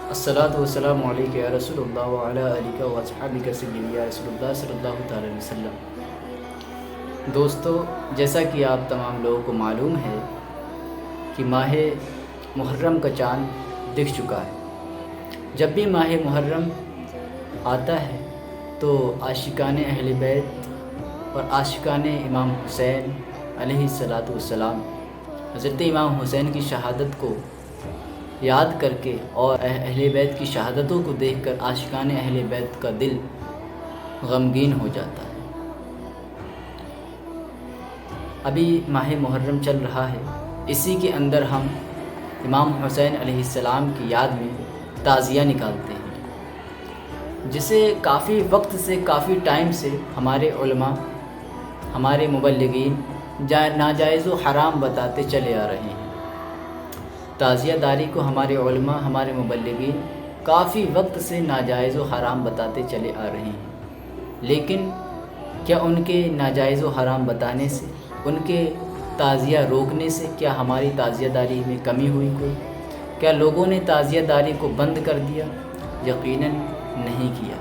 الصلاۃ والسلام علیک یا رسول اللہ وعلی آلک و اصحابک سیدی یا رسول اللہ صلی اللہ تعالی علیہ وسلم۔ دوستو، جیسا کہ آپ تمام لوگوں کو معلوم ہے کہ ماہ محرم کا چاند دکھ چکا ہے۔ جب بھی ماہ محرم آتا ہے تو عاشقان اہل بیت اور عاشقان امام حسین علیہ الصلاۃ والسلام حضرت امام حسین کی شہادت کو یاد کر کے اور اہل بیت کی شہادتوں کو دیکھ کر عاشقان اہل بیت کا دل غمگین ہو جاتا ہے۔ ابھی ماہ محرم چل رہا ہے، اسی کے اندر ہم امام حسین علیہ السلام کی یاد میں تعزیہ نکالتے ہیں، جسے کافی وقت سے، کافی ٹائم سے ہمارے علماء، ہمارے مبلغین ناجائز و حرام بتاتے چلے آ رہے ہیں۔ تعزیہ داری کو ہمارے علماء، ہمارے مبلغین کافی وقت سے ناجائز و حرام بتاتے چلے آ رہے ہیں، لیکن کیا ان کے ناجائز و حرام بتانے سے، ان کے تعزیہ روکنے سے کیا ہماری تعزیہ داری میں کمی ہوئی کوئی؟ کیا لوگوں نے تعزیہ داری کو بند کر دیا؟ یقیناً نہیں کیا۔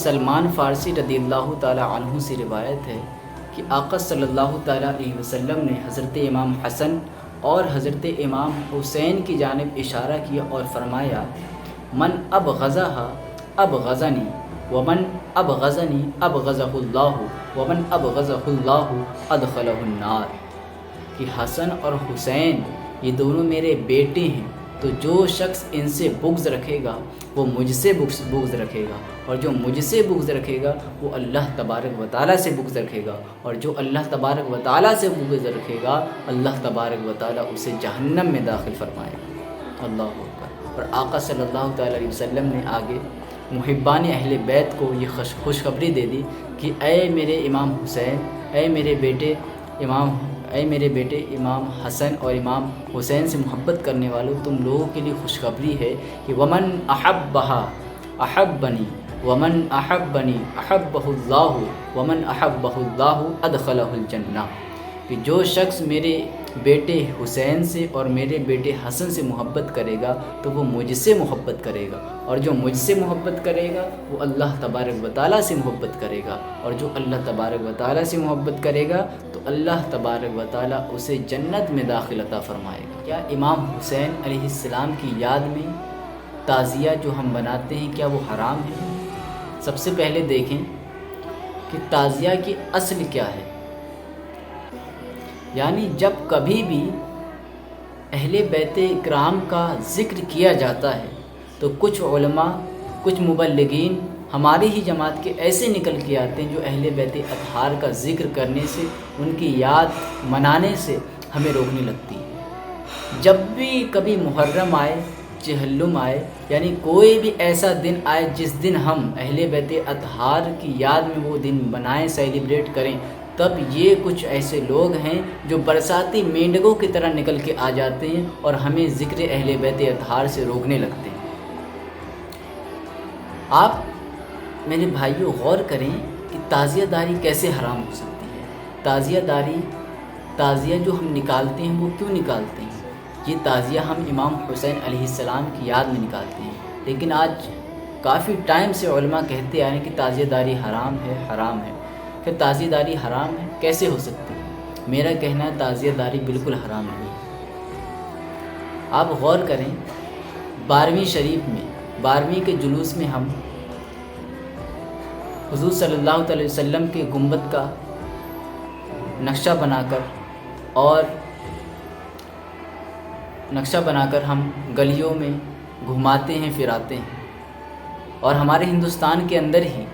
سلمان فارسی رضی اللہ تعالی عنہ سے روایت ہے کہ آقا صلی اللہ تعالی علیہ وسلم نے حضرت امام حسن اور حضرت امام حسین کی جانب اشارہ کیا اور فرمایا، من ابغضھا ابغضنی ومن ابغضنی ابغضہ اللہ ومن ابغضہ اللہ ادخلہ النار، کہ حسن اور حسین یہ دونوں میرے بیٹے ہیں، تو جو شخص ان سے بغض رکھے گا وہ مجھ سے بغض رکھے گا، اور جو مجھ سے بغض رکھے گا وہ اللہ تبارک و تعالیٰ سے بغض رکھے گا، اور جو اللہ تبارک و تعالیٰ سے بغض رکھے گا اللہ تبارک و تعالیٰ اسے جہنم میں داخل فرمائے گا۔ اللہ اکبر۔ اور آقا صلی اللہ تعالیٰ علیہ وسلم نے آگے محبان اہل بیت کو یہ خوشخبری دے دی کہ اے میرے امام حسین، اے میرے بیٹے امام حسن اور امام حسین سے محبت کرنے والوں، تم لوگوں کے لیے خوشخبری ہے کہ ومن احبھا احبنی ومن احبنی احبہ اللہ ومن احبہ اللہ ادخلہ الجنہ، کہ جو شخص میرے بیٹے حسین سے اور میرے بیٹے حسن سے محبت کرے گا تو وہ مجھ سے محبت کرے گا، اور جو مجھ سے محبت کرے گا وہ اللہ تبارک و تعالیٰ سے محبت کرے گا، اور جو اللہ تبارک و تعالیٰ سے محبت کرے گا تو اللہ تبارک و تعالیٰ اسے جنت میں داخل عطا فرمائے گا۔ کیا امام حسین علیہ السلام کی یاد میں تعزیہ جو ہم بناتے ہیں کیا وہ حرام ہے؟ سب سے پہلے دیکھیں کہ تعزیہ کی اصل کیا ہے۔ یعنی جب کبھی بھی اہل بیت اکرام کا ذکر کیا جاتا ہے تو کچھ علماء، کچھ مبلغین ہماری ہی جماعت کے ایسے نکل کے آتے ہیں جو اہل بیت اطہار کا ذکر کرنے سے، ان کی یاد منانے سے ہمیں روکنے لگتی ہے۔ جب بھی کبھی محرم آئے، چہلم آئے، یعنی کوئی بھی ایسا دن آئے جس دن ہم اہل بیت اطہار کی یاد میں وہ دن منائیں، سیلیبریٹ کریں، تب یہ کچھ ایسے لوگ ہیں جو برساتی مینڈگوں کی طرح نکل کے آ جاتے ہیں اور ہمیں ذکر اہل بیت اطہار سے روکنے لگتے ہیں۔ آپ میرے بھائیوں غور کریں کہ تعزیہ داری کیسے حرام ہو سکتی ہے۔ تعزیہ جو ہم نکالتے ہیں وہ کیوں نکالتے ہیں؟ یہ تعزیہ ہم امام حسین علیہ السلام کی یاد میں نکالتے ہیں، لیکن آج کافی ٹائم سے علماء کہتے آئے ہیں کہ تعزیہ داری حرام ہے، حرام ہے۔ پھر تعزیہ داری حرام ہے کیسے ہو سکتی ہے؟ میرا کہنا ہے تعزیہ داری بالکل حرام نہیں ہے۔ آپ غور کریں، 12ویں شریف میں، 12ویں کے جلوس میں ہم حضور صلی اللہ علیہ وسلم کے گنبد کا نقشہ بنا کر ہم گلیوں میں گھماتے ہیں، پھراتے ہیں، اور ہمارے ہندوستان کے اندر ہی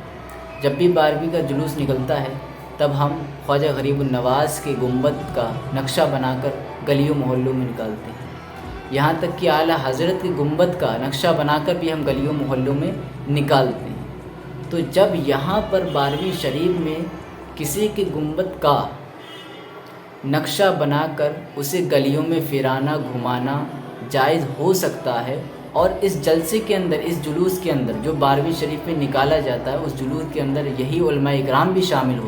جب بھی 12ویں کا جلوس نکلتا ہے تب ہم خواجہ غریب النواز کے گنبد کا نقشہ بنا کر گلیوں محلوں میں نکالتے ہیں، یہاں تک کہ اعلیٰ حضرت کے گنبد کا نقشہ بنا کر بھی ہم گلیوں محلوں میں نکالتے ہیں۔ تو جب یہاں پر 12ویں شریف میں کسی کے گنبد کا نقشہ بنا کر اسے گلیوں میں پھرانا، گھمانا جائز ہو سکتا ہے، اور اس جلسے کے اندر، اس جلوس کے اندر جو 12ویں شریف میں نکالا جاتا ہے، اس جلوس کے اندر یہی علماء اکرام بھی شامل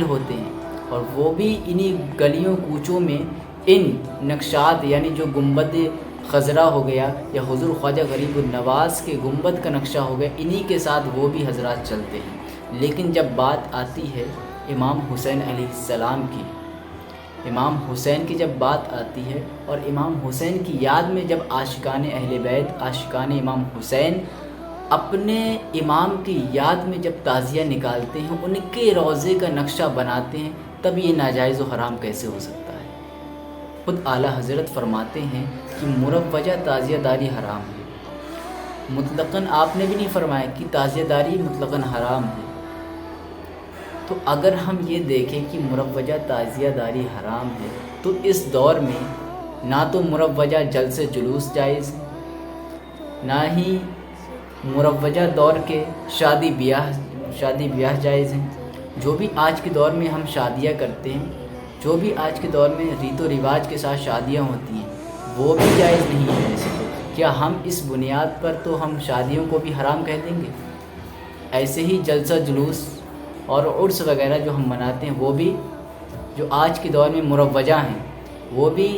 ہوتے ہیں، اور وہ بھی انہی گلیوں کوچوں میں ان نقشات، یعنی جو گنبد خضرا ہو گیا یا حضور خواجہ غریب النواز کے گنبد کا نقشہ ہو گیا، انہی کے ساتھ وہ بھی حضرات چلتے ہیں۔ لیکن جب بات آتی ہے امام حسین علیہ السلام کی، امام حسین کی جب بات آتی ہے اور امام حسین کی یاد میں جب عاشقان اہل بیت، عاشقان امام حسین اپنے امام کی یاد میں جب تعزیہ نکالتے ہیں، ان کے روضے کا نقشہ بناتے ہیں، تب یہ ناجائز و حرام کیسے ہو سکتا ہے؟ خود اعلیٰ حضرت فرماتے ہیں کہ مروجہ تعزیہ داری حرام ہے۔ مطلقاً آپ نے بھی نہیں فرمایا کہ تعزیہ داری مطلقاً حرام ہے۔ تو اگر ہم یہ دیکھیں کہ مروجہ تعزیہ داری حرام ہے، تو اس دور میں نہ تو مروجہ جلسے جلوس جائز ہے، نہ ہی مروجہ دور کے شادی بیاہ جائز ہیں۔ جو بھی آج کے دور میں ہم شادیاں کرتے ہیں، جو بھی آج کے دور میں ریت و رواج کے ساتھ شادیاں ہوتی ہیں، وہ بھی جائز نہیں ہے ویسے تو۔ کیا ہم اس بنیاد پر تو ہم شادیوں کو بھی حرام کہہ دیں گے؟ ایسے ہی جلسہ جلوس اور عرس وغیرہ جو ہم مناتے ہیں، وہ بھی جو آج کے دور میں مروجہ ہیں، وہ بھی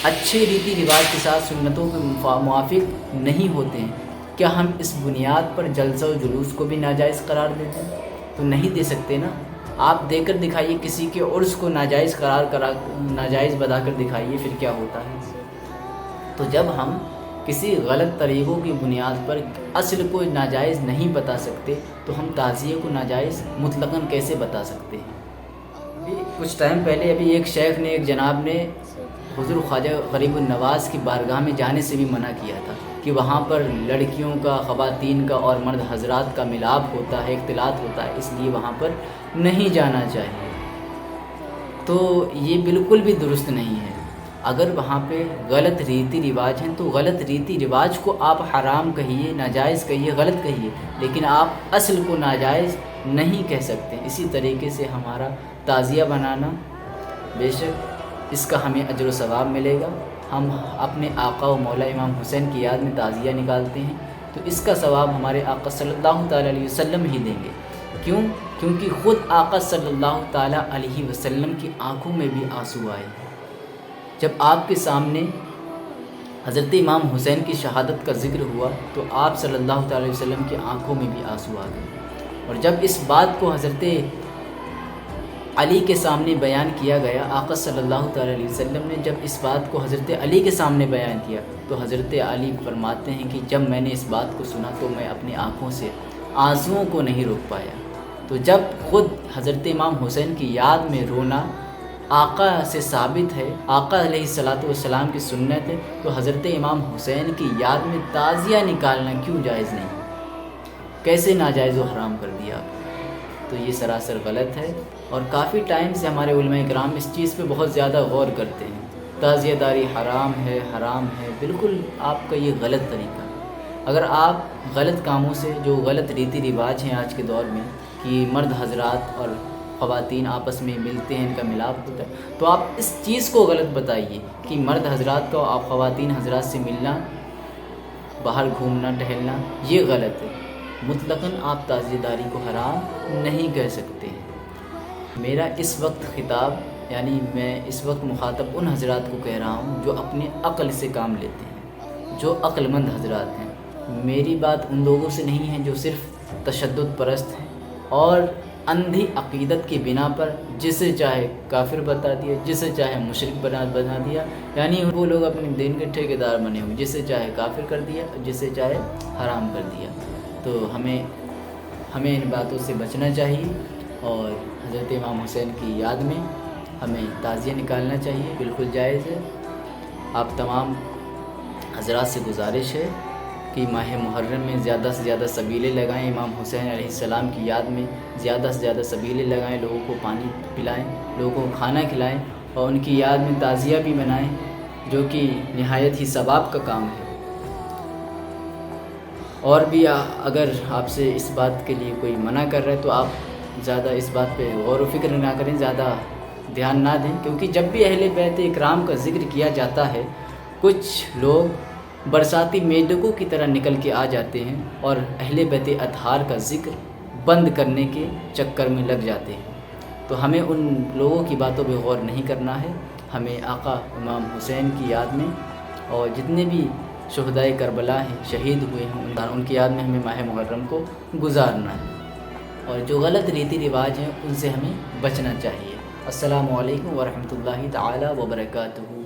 اچھے ریتی رواج کے ساتھ سنتوں کے موافق نہیں ہوتے ہیں۔ کیا ہم اس بنیاد پر جلسہ و جلوس کو بھی ناجائز قرار دیتے ہیں؟ تو نہیں دے سکتے نا۔ آپ دے کر دکھائیے، کسی کے عرس کو ناجائز ناجائز بتا کر دکھائیے، پھر کیا ہوتا ہے؟ تو جب ہم کسی غلط طریقوں کی بنیاد پر اصل کو ناجائز نہیں بتا سکتے، تو ہم تعزیے کو ناجائز مطلقاً کیسے بتا سکتے ہیں؟ کچھ ٹائم پہلے ابھی ایک شیخ نے، ایک جناب نے حضور خواجہ غریب النواز کی بارگاہ میں جانے سے بھی منع کیا تھا کہ وہاں پر لڑکیوں کا، خواتین کا اور مرد حضرات کا ملاپ ہوتا ہے، اختلاط ہوتا ہے، اس لیے وہاں پر نہیں جانا چاہیے۔ تو یہ بالکل بھی درست نہیں ہے۔ اگر وہاں پہ غلط ریتی رواج ہیں تو غلط ریتی رواج کو آپ حرام کہیے، ناجائز کہیے، غلط کہیے، لیکن آپ اصل کو ناجائز نہیں کہہ سکتے۔ اسی طریقے سے ہمارا تعزیہ بنانا، بے شک اس کا ہمیں اجر و ثواب ملے گا۔ ہم اپنے آقا و مولا امام حسین کی یاد میں تعزیہ نکالتے ہیں، تو اس کا ثواب ہمارے آقا صلی اللہ تعالیٰ علیہ وسلم ہی دیں گے۔ کیونکہ خود آقا صلی اللہ تعالیٰ علیہ وسلم کی آنکھوں میں بھی آنسو آئے۔ جب آپ کے سامنے حضرت امام حسین کی شہادت کا ذکر ہوا تو آپ صلی اللہ تعالیٰ علیہ وسلم کی آنکھوں میں بھی آنسو آ گئے۔ اور جب اس بات کو حضرت علی کے سامنے بیان کیا گیا، آقا صلی اللہ تعالیٰ علیہ وسلم نے جب اس بات کو حضرت علی کے سامنے بیان کیا، تو حضرت علی فرماتے ہیں کہ جب میں نے اس بات کو سنا تو میں اپنی آنکھوں سے آنسوؤں کو نہیں روک پایا۔ تو جب خود حضرت امام حسین کی یاد میں رونا آقا سے ثابت ہے، آقا علیہ الصلاۃ والسلام کی سنت ہے، تو حضرت امام حسین کی یاد میں تعزیہ نکالنا کیوں جائز نہیں؟ کیسے ناجائز و حرام کر دیا آپ؟ تو یہ سراسر غلط ہے، اور کافی ٹائم سے ہمارے علماء کرام اس چیز پہ بہت زیادہ غور کرتے ہیں۔ تعزیہ داری حرام ہے، حرام ہے، بالکل آپ کا یہ غلط طریقہ ہے۔ اگر آپ غلط کاموں سے، جو غلط ریتی رواج ہیں آج کے دور میں کہ مرد حضرات اور خواتین آپس میں ملتے ہیں، ان کا ملاپ ہوتا ہے، تو آپ اس چیز کو غلط بتائیے کہ مرد حضرات کا آپ خواتین حضرات سے ملنا، باہر گھومنا ٹہلنا، یہ غلط ہے۔ مطلقاً آپ تعزیہ داری کو حرام نہیں کہہ سکتے۔ میرا اس وقت خطاب، یعنی میں اس وقت مخاطب ان حضرات کو کہہ رہا ہوں جو اپنے عقل سے کام لیتے ہیں، جو عقل مند حضرات ہیں۔ میری بات ان لوگوں سے نہیں ہے جو صرف تشدد پرست ہیں اور اندھی عقیدت کی بنا پر جسے چاہے کافر بتا دیا، جسے چاہے مشرک بنا دیا، یعنی وہ لوگ اپنے دین کے ٹھیکیدار بنے ہوئے، جسے چاہے کافر کر دیا، جسے چاہے حرام کر دیا۔ تو ہمیں ان باتوں سے بچنا چاہیے، اور حضرت امام حسین کی یاد میں ہمیں تعزیہ نکالنا چاہیے، بالکل جائز ہے۔ آپ تمام حضرات سے گزارش ہے کہ ماہ محرم میں زیادہ سے زیادہ سبیلیں لگائیں، امام حسین علیہ السلام کی یاد میں زیادہ سے زیادہ سبیلیں لگائیں، لوگوں کو پانی پلائیں، لوگوں کو کھانا کھلائیں، اور ان کی یاد میں تعزیہ بھی منائیں، جو کہ نہایت ہی ثواب کا کام ہے۔ اور بھی اگر آپ سے اس بات کے لیے کوئی منع کر رہا ہے تو آپ زیادہ اس بات پہ غور و فکر نہ کریں، زیادہ دھیان نہ دیں، کیونکہ جب بھی اہل بیت اکرام کا ذکر کیا جاتا ہے، کچھ لوگ برساتی میڈکوں کی طرح نکل کے آ جاتے ہیں اور اہل بیت اطہار کا ذکر بند کرنے کے چکر میں لگ جاتے ہیں۔ تو ہمیں ان لوگوں کی باتوں پہ غور نہیں کرنا ہے، ہمیں آقا امام حسین کی یاد میں اور جتنے بھی شہدائے کربلا ہیں، شہید ہوئے ہیں، ان کی یاد میں ہمیں ماہ محرم کو گزارنا ہے، اور جو غلط ریتی رواج ہیں ان سے ہمیں بچنا چاہیے۔ السلام علیکم ورحمۃ اللہ تعالی وبرکاتہ۔